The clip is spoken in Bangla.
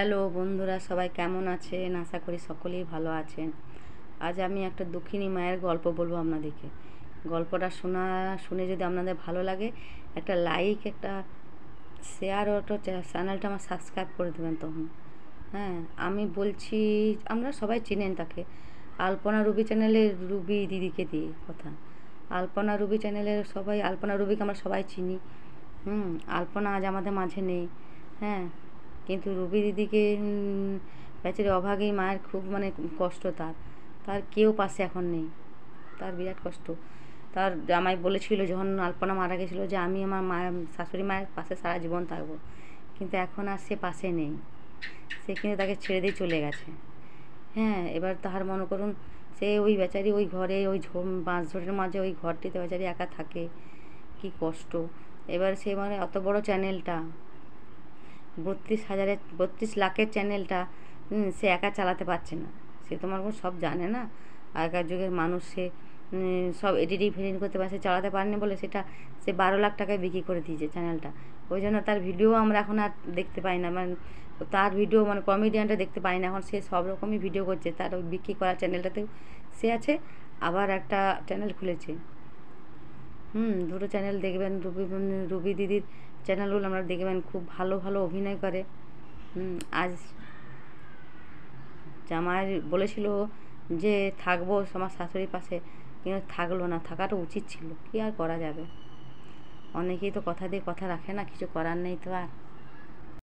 হ্যালো বন্ধুরা, সবাই কেমন আছেন? আশা করি সকলেই ভালো আছেন। আজ আমি একটা দুঃখিনী মায়ের গল্প বলবো আপনাদেরকে। গল্পটা শুনে যদি আপনাদের ভালো লাগে, একটা লাইক, একটা শেয়ার ও একটা চ্যানেলটা আমার সাবস্ক্রাইব করে দেবেন তখন। হ্যাঁ, আমি বলছি, আমরা সবাই চেনেন তাকে, আলপনা রুবি চ্যানেলের রুবি দিদিকে দিয়ে কথা। আলপনা রুবি চ্যানেলের সবাই, আলপনা রুবিকে আমরা সবাই চিনি। আলপনা আজ আমাদের মাঝে নেই। হ্যাঁ, কিন্তু রুবি দিদিকে বেচারি অভাগী মায়ের খুব কষ্ট। তার কেউ পাশে এখন নেই। তার বিরাট কষ্ট। তার জামাই বলেছিল যখন আলপনা মারা গেছিলো যে আমি আমার মায়ের, শাশুড়ি মায়ের পাশে সারা জীবন থাকবো, কিন্তু এখন আর সে পাশে নেই। সে কিন্তু তাকে ছেড়ে দিয়ে চলে গেছে। হ্যাঁ, এবার তাহার মনে করুন, সে ওই বেচারি ওই ঘরে ওই বাঁশঝোড়ের মাঝে ওই ঘরটিতে বেচারি একা থাকে। কি কষ্ট। এবার সে অত বড় চ্যানেলটা, 32 লাখের চ্যানেলটা সে একা চালাতে পারছে না। সে তোমার সব জানে না, আগেকার যুগের মানুষ। সে সব এডিটিং ফেডিটিং করতে পারে, সে চালাতে পারেনি বলে সে 12 লাখ টাকায় বিক্রি করে দিয়েছে চ্যানেলটা। ওই জন্য তার ভিডিও আমরা এখন আর দেখতে পাই না। তার ভিডিও কমেডিয়ানটা দেখতে পাই না এখন। সে সব রকমই ভিডিও করছে। তার ওই বিক্রি করা চ্যানেলটাতেও সে আছে, আবার একটা চ্যানেল খুলেছে। দুটো চ্যানেল দেখবেন, রুবি দিদির চ্যানেলগুলো আমরা দেখবেন, খুব ভালো ভালো অভিনয় করে। আজ জামাই বলেছিল যে থাকবো আমার শাশুড়ির পাশে, কিন্তু থাকলো না। থাকাটা উচিত ছিল, কি আর করা যাবে। অনেকেই তো কথা দিয়ে কথা রাখে না, কিছু করার নেই তো আর।